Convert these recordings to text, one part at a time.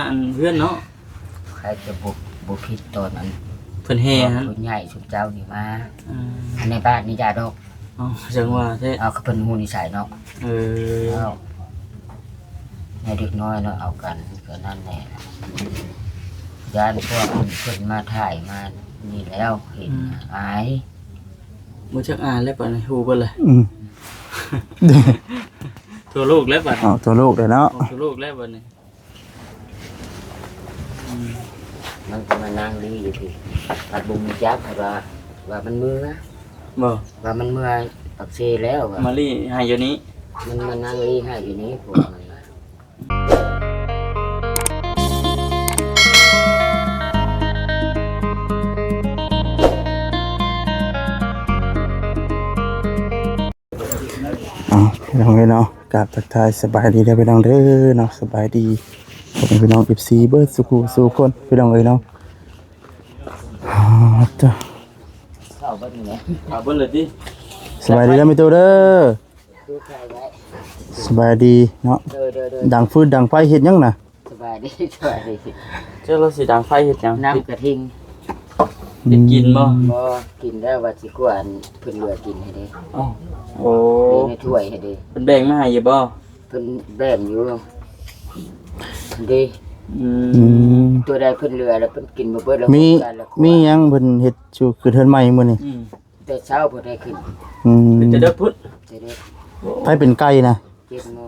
อันเพื่อนเนาะใครจะบุผิดตอนนั้นเพิ่นแห่ฮะคนใหญ่ชุมเจ้านี่มาในบ้านนี่ยาดอกอ๋อจังว่าแท้เอาเขาเป็นหูนิสัยเนาะเอาในเด็กน้อยเนาะเอากันก็นั่นแหละญาติพวกเพิ่นมาถ่ายมานี่แล้วเห็นอายบ่จักอ่านแล้วปานนี้ฮู้เบิ่เลยทั่วโลกแล้วบัดทั่วโลกเลยเนาะทั่วโลกแล้วบัดนี้มันก็มานั่งลีอยู่ที่ปัดบุญจักว่ามันมือบ่ว่ามันเมื่อปักเซแล้วมาลีให้อยู่นี้มันมานั่งลีให้อยู่นี้ผมพี่น้องเนาะกราบทักทายสบายดีเด้อพี่น้องเด้อเนาะสบายดีขอบคุณพี่น้อง FC เบิร์ดสุขุสู่คนพี่น้องเนาะจ้ะเข้าเบิ้ลเนี่ยเอาเบิ่เลยดิสบายดีแล้วมีตัวเด้อสบายดีเนาะดังฟืนดังไฟเฮ็ดยังน่ะสบายดีเจ้าเราสิดังไฟเฮ็ดหยังน้ำกระทิงได้กินบ่กินแล้วว่าสิกวนเพิ่นเหลือกินให้เด้โอ้ในถ้วยให้เด้เพิ่นแบ่งมาให้อยู่บ่เพิ่นแบ่งอยู่เด้ตัวใดเพิ่นเหลือแล้วเพิ่นกินบ่เบิดแล้วมีหยังเพิ่นเฮ็ดอยู่คือเทินใหม่มื้อนี้แต่เช้าเพิ่นได้ขึ้นจะได้พุทธไผเป็นไก่นะ7:00 น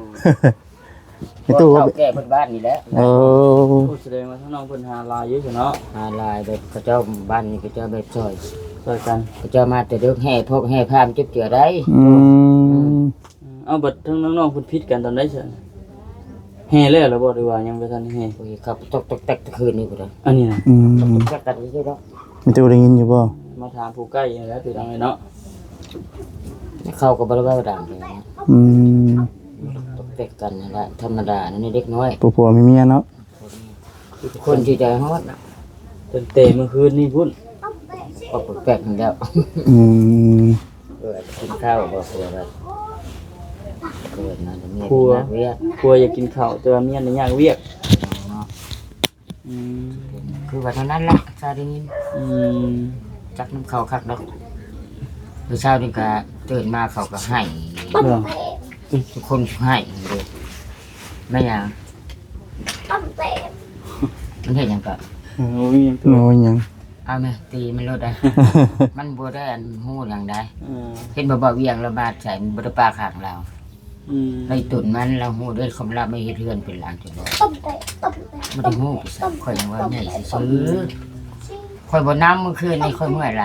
ในตู้ว่าแก่เพิ่นบ้านนี่แหละแสดงว่าทั้งน้องเพิ่นหาลายอยู่เนาะหาลายแบบเขาเจ้าบ้านนี่เขาเจ้าแบบช่วยกันเขาเจ้ามาแต่เด็กแห่พวกแห่พามจุ๊บเจือได้เอาบัดทั้งน้องๆเพิ่นผิดกันตอนใดซั่นแห่แล้วบ่หรือว่ายังบ่ทันแห่ครับตกแตกตะคืนนี่พุ่นอันนี้น่ะตกแตกกันซื่อๆเนาะมีตู้ได้ยินอยู่บ่มาถามผู้ใกล้แล้วพี่น้องเนาะเข้าก็บ่ได้ว่าดังเลยตกแตกกันนั่นแหละธรรมดานี่เด็กน้อยผัวมีเมียเนาะคนที่ใจฮอดน่ะเตะเมื่อคืนนี่พุ่นออกแปลกๆแล้วกินข้าวบ่เผื่อแบบเกิดนะเมียเวียกกลัวอยากกินข้าวแต่ว่าเมียนี่ยากเวียกคือว่าเท่านั้นแหละซาได้ยินจักน้ำข้าวคักดอกคือเช้านี่ก็ตื่นมาเขาก็ให้ทุกคนให้เลยไม่ยังมันเห็นยังก็โอ้ยยังเอาไหมตีมันลดได้มันบัวได้อันหูอย่างใดเห็นบ่เวียงระบาดใส่บริปาขางเราในตุ่นมันเราหูด้วยคำรับไม่เฮือนเป็นหลังจุดบ่มันถึงหูไปสักค่อยว่าใหญ่ซื้อค่อยบ่น้ำเมื่อคืนนี่ค่อยเมื่อไร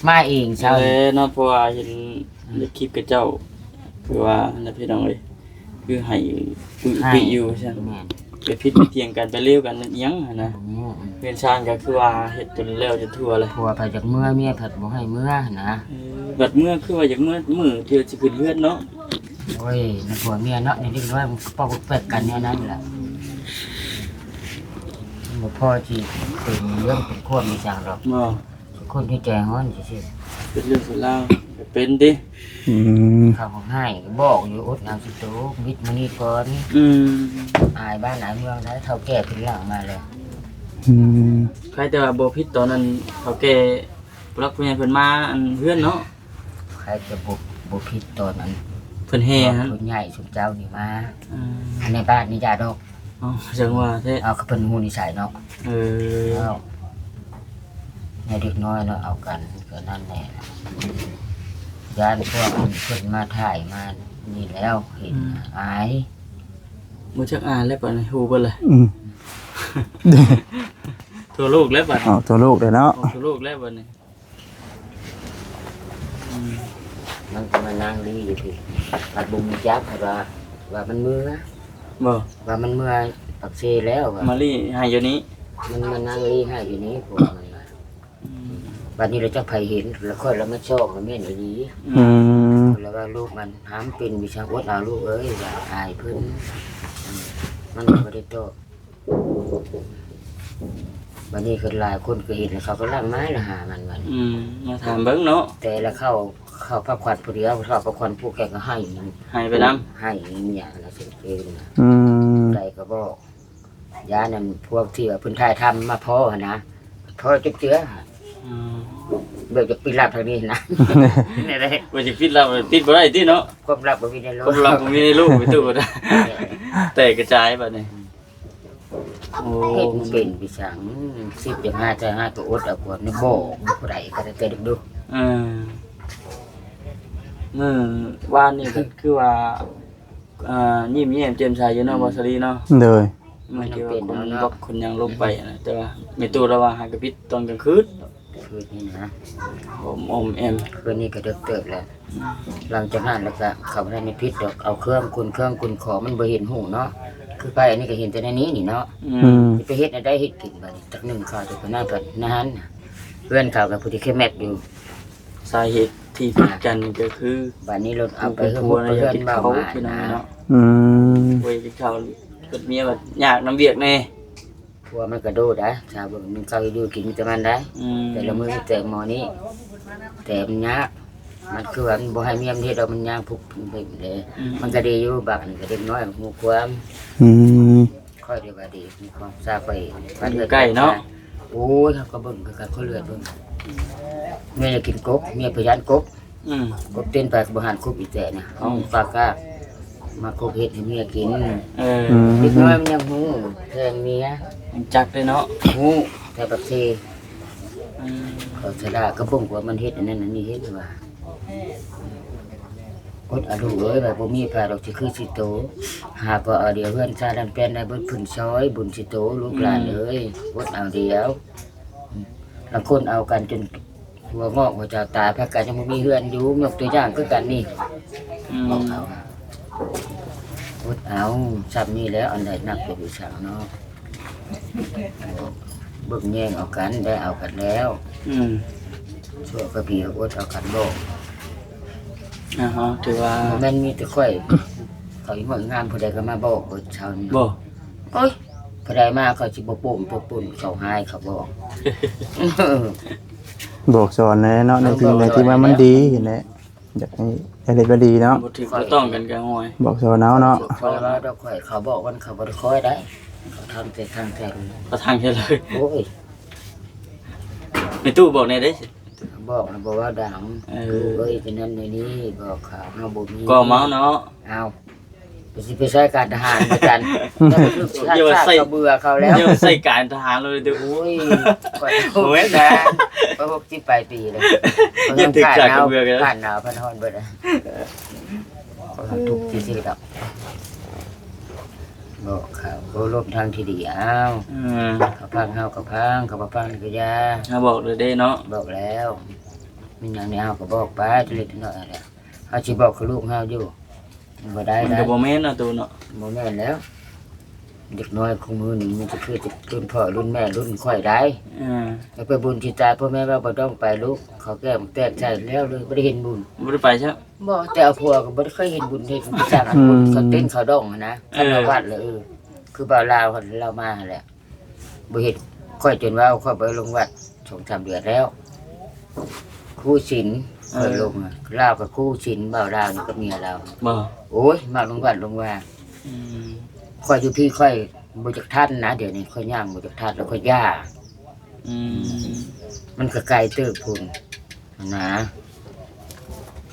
มาเองเช้าเนาะเพราะว่าเห็นในคลิปกับเจ้าคือว่าแล้วพี่น้องเลยคือให้ปีอยู่ใช่ไหมไปพิษไปเถียงกันไปเลี้ยวกันยังนะเพื่อนชานก็คือว่าเห็ดจนเลี้ยวจนทั่วเลยผัวไปจากเมื่อเมียผัดบ่ให้เมื่อนะบัดเมื่อคือว่าจากเมื่อมือเที่ยวจะขึ้นเลือดเนาะโอ้ยในผัวเมียเนาะในเด็กน้อยมันปอกแปกกันเนี่ยนั่นแหละบ่พ่อที่เป็นเรื่องเป็นคนมีจังหรอกคนที่ใจฮ้อนสิเป็นเรื่องส่วนเราเป็นดิข้าวให้บอกอยู่อดน้ำสิโตวิทย์มื้อนี้ก่อนอายบ้านไหนเมืองได้เฒ่าแก่เป็นหลังมาเลยใครแต่ว่าบ่ผิดตอนนั้นเฒ่าแก่รักเพิ่นเพิ่นมาอันเพื่อนเนาะใครจะบ่ผิดตอนนั้นเพิ่นแห่ฮะคนใหญ่ชุมเจ้านี่มาในบ้านนี่ยาดอกอ๋อจังว่าแท้เอาเขาเป็นหูนิสัยเนาะในเด็กน้อยเนาะเอากันก็นั่นแหละญาติพวกเพิ่นมาถ่ายมานี่แล้วเห็นอายบ่จักอ่านแล้วปานนี้ฮู้เบิ่เลยทั่วโลกแล้วบัดทั่วโลกเลยเนาะทั่วโลกแล้วบัดนี้มันก็มานั่งลีอยู่ที่ปัดบุญจักว่ามันมือบ่ว่ามันเมื่อปักเซแล้วมาลีให้อยู่นี้มันมานั่งลีให้อยู่นี้ผมบัดนี้เราจะไผเห็นแล้วค่อยเราไม่ชอบเราแม่นดีแล้วว่าลูกมันหามเป็นวิชาอดเอาลูกเอ้ยอย่าอายเพิ่นมันบ่ได้โตบัดนี้คือหลายคนก็เห็นแล้วเขาก็ลั่นไม้ละหามันมาถามเบิ่งเนาะแต่ละเข้าพระขวัญผู้เดียวเข้าพระขวัญผู้แก่ก็ให้ไปนำให้เมียแล้วสิเองใดก็บอก ยานั่นพวกที่ว่าเพิ่นถ่ายทำมาพ่อหั่นนะพ่อจุ๊บเจือ อืม เบิกจากปีลับทางนี้นะนี่ได้ ว่าสิปิดเราปิดบ่ได้ติเนาะ ความลับบ่มีในโล คนเราบ่มีในลูกไปตู้บ่ได้แต่กระจายบัดนี้โอ้ เฮ็ดมันเป็นพี่สัง10อย่าง5ใจ5ก็อดเอากว่านี่บ่ผู้ใดก็ได้แต่ดู มื้อวานนี่ก็คือว่ายิ้มแย้มแจ่มใสอยู่เนาะบ่สลีเนาะ โดย มันคือว่าคนบอกคนยังลงไปนะแต่ว่าแม่ตู้เราว่าหากระปิดตอนกลางคืน คือนี่นะ ผมอมแอม คืนนี้ก็ดึกเติบแล้วหลังจากนั้นแล้วก็เข้าบ่ได้ในพิษดอกเอาเครื่องคุณขอมันบ่เห็นหูเนาะคือไปอันนี้ก็เห็นแต่ในนี้นี่เนาะ อืม ไปเฮ็ดได้เฮ็ดกินบัดนี้ตักหนึ่งข้าวจะก็น่ากันนั้นเพื่อนเขากับผู้ที่เข้มแมทอยู่ สาเหตุที่ผิดกันก็คือ บัดนี้รถเอาไป ค เฮื รัว อน นะอยาก เพื่อน กิน เบา เขา มา พี่น้อง นะ เนาะ อืม โอ้ยกินข้าวเกิดเมียแบบอยากน้ำเบียกแน่ พัวมันกระโดดได้ชาวบ้านมันเข้าอยู่กินแต่มันได้ แต่ละมื้อแต่หมอนี้แต่มันยากมันคือว่ามันบ่ให้เมียมนเฮ็ดเอามันยากพุกไปเลยมันก็ดีอยู่บักนี่ก็เด็กน้อยหมู่ความ อืม ค่อยดีว่าดีมีความทราบไป ใกล้เนาะ โอ้ยเขาก็เบิ่งคือกันเขาเลือดเบิ่งเมียจะกินกบเมียพยานกบ อืม กบเต้นไปบริหารกบอีแต่นะห้องปากกามา กบเฮ็ดให้เมียกิน เออ อืม เด็กน้อยมันยังหูแทงเมีย ยังจักเลยเนาะ หูแต่บักเซ อืม เขาสะดาก็บ่งว่ามันเฮ็ดอันนั้นอันนี้เฮ็ดว่าอดเอาลูกเอ้ยแบบบ่มีพาดอกสิคือสิโตหากว่าเอาเดียวเพื่อนชาดันเป็นได้เบิดพื้นซอยบุญสิโตลูกหลานเอ้ยอดเอาเดียวบางคนเอากันจนหัวงอกหัวเจ้าตายพักกันยังบ่มีเฮือนอยู่ยกตัวอย่างคือกันนี่ อื บอก ม เอาอดเอาซ้ำนี่แล้วอันใดนักเป็นวิชาเนาะเบิ่งแย่งเอากันได้เอากันแล้ว อืม ชั่วกระพีอดเอากันบ่ อ่าฮะถือว่า แม่นมีแต่ค่อยเขาอีหมดงานผู้ใดก็มาบอกเบิดเช้านี้ บ่ โอ้ยผู้ใดมาเขาสิบ่ปุ่มปุ่นเขาหายเขาบอก บอกสอนเลยเนาะในสิ่งใดที่มันดีเห็นแหละอยากให้อะไรก็ดีเนาะ บ่ถือบ่ต้องกันก็ห่วย บอกสอนเอาเนาะ คอยว่าดอกข่อยเขาบอกว่าเขาบ่ได้คอยได้เขาทำแต่ทางแท้ ประทางแค่เลย โอ้ย ในตู้บอกแน่ได้สิ บอกนะบอกว่าดัง เออ คือเอ้ยเป็นนั้นในนี้บอกข่าวเฮาบ่มี ก็เมาเนาะ เอาไปสิไปใช้การทหารเหมือนกันแล้วมันคือชาติชาติเขาเบื่อเขาแล้ว เดี๋ยวใส่การทหารเลยเด้อ โอ้ยกว่า โอ้ย นะเพราะพวกที่ไปปีเลย ยังถึงจากกับเบื่อกันแล้ว ผ่านหนาวพันฮอนเบิดอะทุกที่สิดอกบอกข่าวโอ้ลมทางที่ดีอ้าว อืม เขาพังเฮาก็พังเขาบ่พังนี่ก็อยา ถ้าบอกเลยได้เนาะ บอกแล้วมันอย่างนี้เฮาก็บอกไปทีเล็กทีน้อยแหละเฮาสิบอกกับลูกเฮาอยู่มันบ่ได้ มัน ได้ ก็บ่แม่นเนาะตู้เนาะ บ่แม่นแล้ว เด็กน้อยของมือนี่มันจะคือจะรุ่นพ่อรุ่นแม่รุ่นค่อยได้ อ่า แล้วไปบุญที่ตายพ่อแม่ว่าบ่ต้องไปลูกเขาแก้มแตกใช่แล้วเลยบ่ได้เห็นบุญ บ่ได้ไปใช่ บ่แต่เอาผัวก็บ่ได้เคยเห็นบุญเฮ็ดมันสร้างอันบุญเขาเต้นเขาดองอะนะคันว่าวัดเลยคือบ่าวลาวเขาเรามาหั่นแหละบ่เฮ็ดค่อยจนว่าค่อยไปลงวัด2-3เดือนแล้วครูศีลค่อยลงอะลาวกับครูศีลบ่าวลาวนี่ก็เมียเรา บ่ โอ้ยมาลงวัดลงว่า อืม ค่อยอยู่พี่ค่อยบ่จักทันนะเดี๋ยวนี้ค่อยย่างบ่จักทันแล้วค่อยย่า อืม มันก็ไกลเติบพุ่นนะ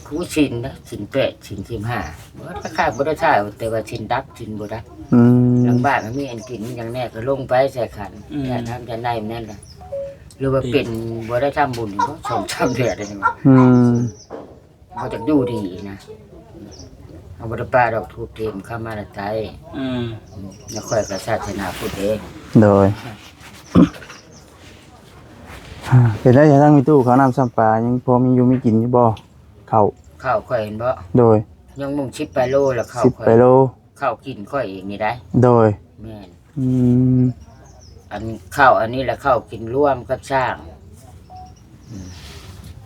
ครูชินนะชินแปดชิน15บ่ราคาบ่ได้ใช่แต่ว่าชินดับชินบ่ดับ อืม หลังบ้านมันมีอันกินมันอย่างแน่ก็ลงไปใส่ขันอย่าทำจะได้แม่นล่ะหรือว่าเป็นบ่ได้ทำบุญบ่2-3เดือนได้นี่ว่า อืม เขาจะอยู่ดีนะเอาบ่ได้ป้าดอกทูบเทียมเข้ามาละไต อืม แล้วค่อยก็ศาสนาพุทธเอง โดยเป็นได้จะตั้งมีตู้เขาวน้ำซ้ำปลายังพอมีอยู่มีกินอยู่บ่ข้าว ข้าวค่อยเห็นบ่ โดย ยังมุ่งชิปไปโลแล้วข้าว 10 ค่อ ไป ย โล ข้าวกินค่อยเองนี่ได้ โดย แม่น อืม อันข้าวอันนี้แหละข้าวกินร่วมกับช้าง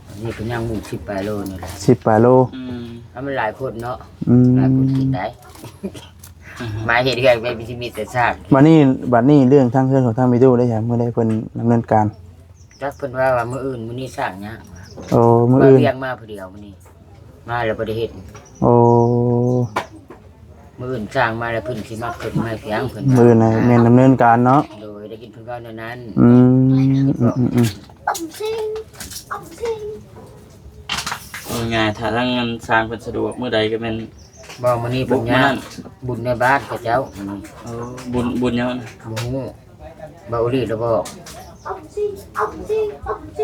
อันนี้เป็นยังมุ่งชิปไปโลนี่แหละ 10ไปโล อืม ถ้ามันหลายคนเนาะ อืม หลายคนกินได้ หมายเหตุเรื่องไปมีแต่ช้าง บัดนี้เรื่องทางเพื่อนของทางมีตู้ได้จ้ะเมื่อใดเพิ่นดำเนินการ จักเพิ่นว่ามื้ออื่นมื้อนี้ช้างเนี่ย โอ้มื้อ มา อื่น เลี้ยงมาผู้เดียวมื้อนี้มาแล้วบ่ได้เฮ็ด โอ้ มื้ออื่นสร้างมาแล้วเพิ่นสิมาขึ้นมาเพียงเพิ่น มือในแม่นดำเนินการเนาะ โดยได้กินเพิ่นว่าในนั้น อืม เอาง่ายถ้าทางงานสร้างเพิ่นสะดวกมื้อใดก็แม่น บ่มื้อนี้ บุ เพิ่ ก น มื้อย า นั้ ก น บุญในบ้านเขาเจ้ามื้อนี้ เอาบุญยังนะ บ่ฮู้บ่อุลีแล้วบอก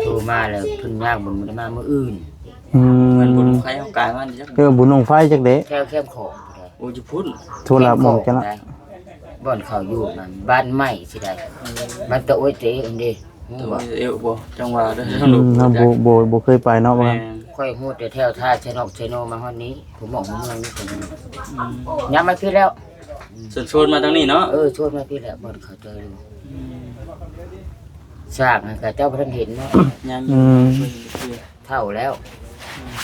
โทรมาแล้วเพิ่นยากบุญบ่ได้มามื้ออื่น อื มันบุญ ม ใครเฮากายมันจัก เรื่องบุญลงไฟจักเด้ แค่เข้มของ โอ้ยจะพุ่น โทรหมองจังละ บ่อนเขาอยู่นั่นบ้านใหม่สิได้บ้านตะโอ้ยเตอันเด้ฮู้ ตัว บ่ เอวบ่จังหวะเด้อ อื ทั้งลูก มเราบ่เคยไปเนาะว่า แม่ ค่อยฮู้แต่แถวท่าชนกชโนมาฮอดนี้ผมบอกผมเมืองนี้เพิ่นย้ำมาพี่แล้ว ส่วนชวนมาทางนี้เนาะ ชวนมาพี่แล้วบ่อนเขาเจออยู่สร้างให้กับเจ้าบ่ทันเห็นเนาะ ยัง อืม เท่าแล้ว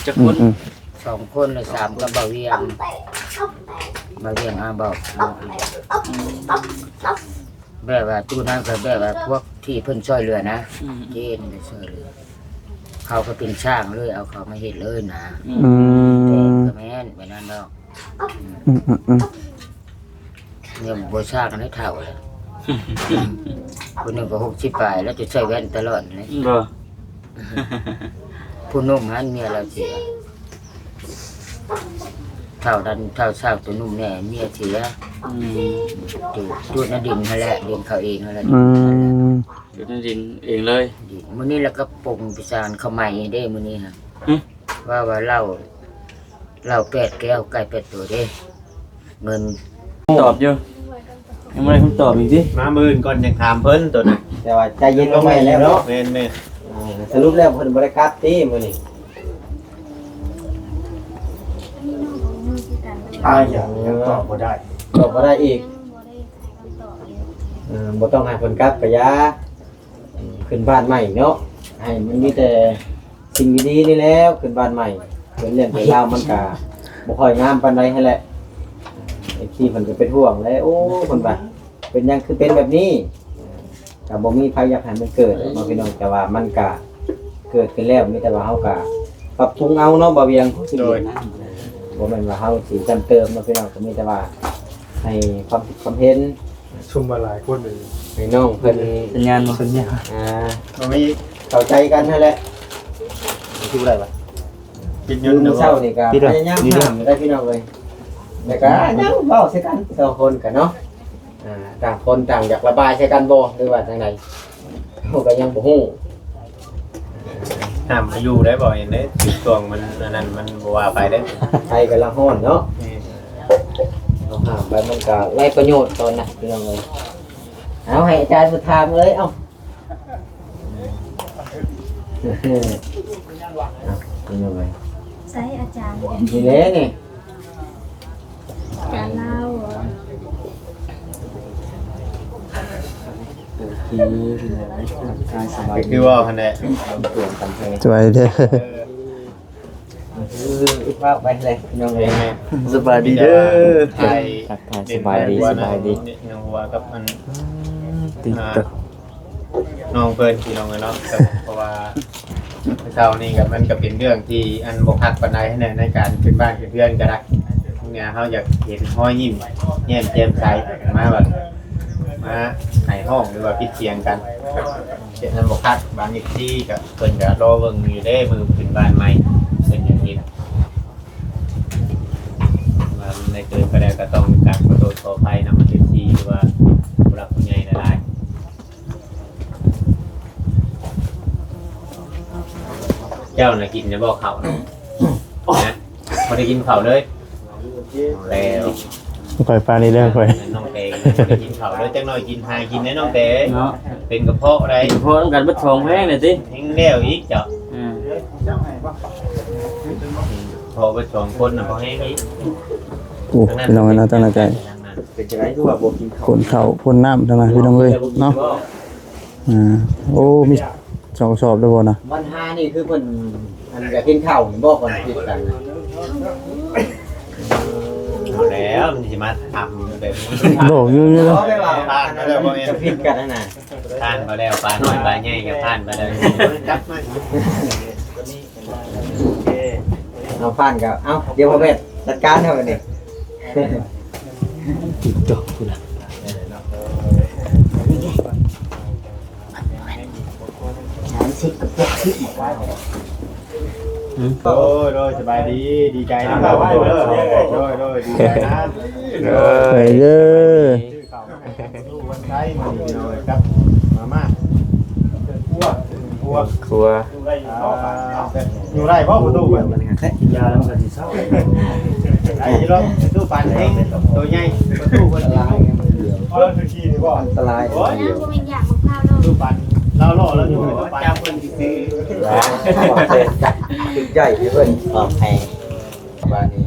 จัก อื ค ม น อืม 2 คนเลย3กับบ่าวเวียงบ่าวเวียงบอกแบบว่าตู้นั้นก็แบบว่าพวกที่เพิ่นช่วยเหลือนะ เจนไปช่วยเหลือเขาก็เป็นช่างเลยเอาเขามาเฮ็ดเลยนะ อื แต่ ม ก็แม่นไปนั่นดอก อืม เนี่ยบ่ช่างกันให้เท่าเลยคนหนึงก็60ปลายแล้วจะใส่แว่นตลอดเลย บ่ ผู้นุ่มหันเมียเราเสียเท่าดันเท่าสร้างตัวนุ่มแน่เมียเสียจูดนั่นดินนั่นแหละดินเขาเองนั่นแหละ อืม อยู่ในดินเองเลย ดินมื้อนี้แล้วก็ปรุงพิจารณ์เข้าใหม่เด้มื้อนี้ฮะ หึ ว่าเหล้า8แก้วไก่8ตัวเด้เงิน ตอบอยู่ยังไม่ได้คำตอบอีกดิ มามื่นก่อนยังถามเพิ่นตัวน่ะ แต่ว่าใจเย็นลงไปแล้วเนาะ แม่น สรุปแล้วเพิ่นบ่ได้กัดติมื้อนี้ ยังตอบบ่ได้ ก็บ่ได้อีกบ่ต้องให้เพิ่นกัดก็ยาขึ้นบ้านใหม่เนาะให้มันมีแต่สิ่งดีๆนี่แล้วขึ้นบ้านใหม่เป็นเรื่องเป็นราวมันก็บ่ค่อยงามปานใดให้แหละไอ้ที่เพิ่นก็เป็นห่วงแล้วโอ้เพิ่นว่าเป็นหยังคือเป็นแบบนี้ก็บ่มีใครอยากให้มันเกิดมาพี่น้องแต่ว่ามันก็เกิดขึ้นแล้วมีแต่ว่าเฮาก็ปรับปรุงเอาเนาะบ่เวียง โดย บ่แม่นว่าเฮาสิจำเติมมาพี่น้องก็มีแต่ว่าให้ความคิดความเห็น ชุมมาหลายคนเลย ให้น้องเพิ่น สัญญาณบ่ สัญญา บ่มี เข้าใจกันนั่นแหละคิดบ่ได้บ่ กิน อ เงิ ยู่ น มื้อเช้านี่ก็พยายามถามได้พี่น้องเลยแล้วก็ยังเว้าใส่กันสองคนกันเนาะต่างคนต่างอยากระบายใส่กันบ่หรือว่าจังไดเฮาก็ยังบ่ฮู้ ห้ามมาอยู่ได้บ่เห็นเด้ติดตวงมันอันนั้นมันบ่ว่าไปได้ ใครก็ละฮ้อนเนาะเอาห้ามไปมันก็ไร้ประโยชน์ตอนน่ะพี่น้องเลยเอาให้อาจารย์มาถามเลยเอ้า เป็นยังไง ใช้อาจารย์ ทีเล่นี่ อาจารย์เล่าเหรอ ก็คือว่าคั่นแหละ เปลี่ยนกันเลย สวยเด้อ อีกว่าไปเลยน้องเอง สบายดีเด้อ ไทย สบายดีสบายดี น้องวัวกับมัน ติดต่อ น้องเพิ่นพี่น้องเนาะเพราะว่าเช้านี้ก็มันก็เป็นเรื่องที่อันบ่คักปานใดในการขึ้นบ้านขึ้นเรือนก็ได้เนี่ยเฮาอยากเห็นห้อยยิ้มแย้มแจ่มใสมาแบบมาให้ห้องหรือว่าพิดเสียงกันเช่นนั้นบ่คักบางอีกที่ก็เพิ่นก็รอเบิ่งอยู่เด้มือขึ้นบ้านใหม่เพิ่นอย่างนี้นะว่าในเกิดก็ได้ก็ต้องการขอโทษขออภัยนำมาที่หรือว่าผู้หลักผู้ใหญ่หลายๆเจ้าน่ะกินจะบอกเขานะบ่ได้กินข้าวเลยแล้ว ค่อยไปนี่เด้อค่อย น้องเตงบ่ได้กินข้าวเลยจังน้อยกินหากินได้น้องเตง เนาะ เป็นกระเพาะอะไร พอต้องการบัดทองแพงเลยสิ ทิ้งแล้วอีกเจ้า อืม พอไปสองคนน่ะพอแห้งอีก โอ้พี่น้องเนาะตั้งใจ เป็นจังไดคือว่าบ่กินข้าว คนเขาคนน้ำทั้งนั้นพี่น้องเอ้ยเนาะโอ้มีสองสอบด้วยบ่นะ วันหานี่คือเพิ่นอันอยากกินข้าวนี่บอกก่อนคิดกันนะ เอาแล้วมันสิมาทำแบบนี้ โลกอยู่นี่ เพ เนาะ ราะว่าอันนั้นจะผิดกันนั่นน่ะ ทานมาแล้วปลาน้อยปลาใหญ่กับทานมาแล้วจับมา เอาฟันกับเอ้าเดี๋ยวพ่อแม่จัดการเท่ากันนี่ ติดจอกกูละ โดยสบายดีดีใจนะครับโดยดีใจนะ ไปเด้อ ลูกวันไทยมาดีเลยครับมาม่าครัวอยู่ได้เพราะประตูแบบกินยาแล้วมันก็สิเศร้าไอ้รถตู้ปั่นเองตัวใหญ่ประตูคนละเพราะเราคือขี้นี่บ่ อันตราย น้ำก็เป็นอย่างมะพร้าวเนาะ ตู้ปั่นเราล่อแล้วอยู่ตู้ปั่นจับคนซื้อ ตึกใหญ่เพิ่นปลอดภัยบ้านนี้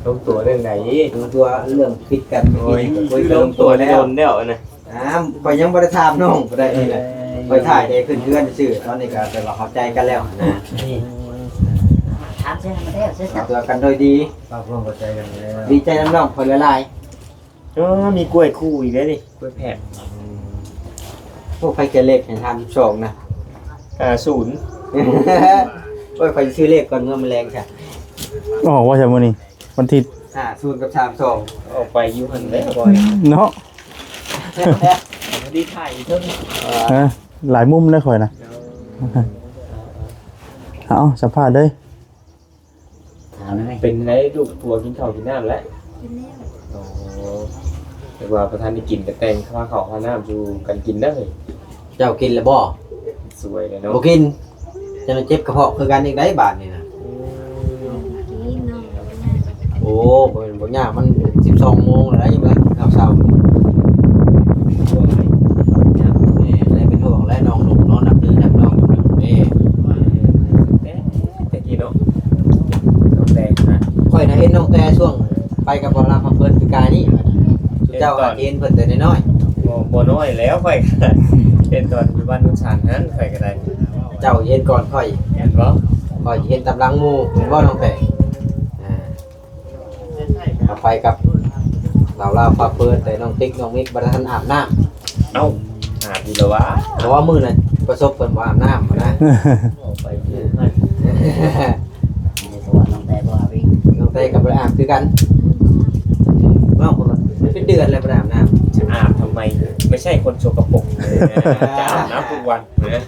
ลงตัวเรื่องไหน ดูตัวเรื่องผิดกัน โอ้ย คุย ล ล ง ง ตั ตัว ว แล้ แล้ว ว แล้วนะ ไปยังบ่ได้ถามน้องบ่ได้นี่แหละไปถ่ายได้ขึ้นเพื่อนซื่อตอนนี้ก็แต่ว่าเข้าใจกันแล้วนะ ถามเสียมาแล้วเสีย ตัวกันโดยดี ปากร่วมเข้าใจกันแล้ว ดีใจน้ำน้องคนละลาย มีกล้วยคู่อีกแล้วนี่กล้วยแผก พวกใครเกเลขให้ทำสองนะ 0 โอ้ยใครชื่อเลขก่อนเมื่อมันแรงค่ะ อ๋อว่าจะมื้อนี้วันอาทิตย์ 0กับ32 ออกไปอยู่หันแล้วบ่อย เนาะ ดีถ่ายเท่านี้ ฮะหลายมุมได้ข่อยนะเอาสัมภาษณ์เด้ย ถามไหม เป็นไรลูกทัวกินข้าวกินน้ำแล้ว เป็นแล้ว โอ้แต่ว่าประธานได้กินกับแต่งข้าวข้าวข้าวน้ำอยู่กันกินได้เลย เจ้ากินแล้วบ่ สวยเลยเนาะ บ่กินจะมาเจ็บกระเพาะคือกันอีกได้บาดนี่นะ กินเนาะ โอ้บ่เป็นบ่ยากมัน12โมงแล้วยังบ่ได้กินข้าวเช้าได้เป็นห่วงและน้องหนุ่มนอนนับถือนับน้องหนุ่มเด้ แต่กี้เนาะน้องแดงนะ ค่อยน่ะเห็นน้องแต่ช่วงไปกับบ่ลามาเพิ่นปีกายนี่เจ้าอาเห็นเพิ่นแต่น้อย บ่น้อยแล้วค่อยกันเป็นตอนอยู่บ้านนุ่นชานนั้นค่อยก็ได้ ๆเจ้าเห็นก่อนค่อย เห็นบ่ ค่อยเห็นตำลังหมู่เห็นบ่น้องแต่เอาไปกับเราลาพาเพิ่นแต่น้องติ๊กน้องมิกบ่ได้ทันอาบน้ำ เอ้าอาบอยู่แล้ววะ เพราะว่ามื้อนั้นประสบเพิ่นบ่อาบน้ำนะ ออกไปอยู่นั่น ในสวรรค์น้องแต่บ่อาวิ่ง น้องแต่กับบ่ได้อาบคือกันน้องคนละเป็นเดือนแล้วบ่ได้อาบน้ำ จะอาบทำไมไม่ใช่คนโสกปรกเลยนะจะอาบน้ำทุกวันนะ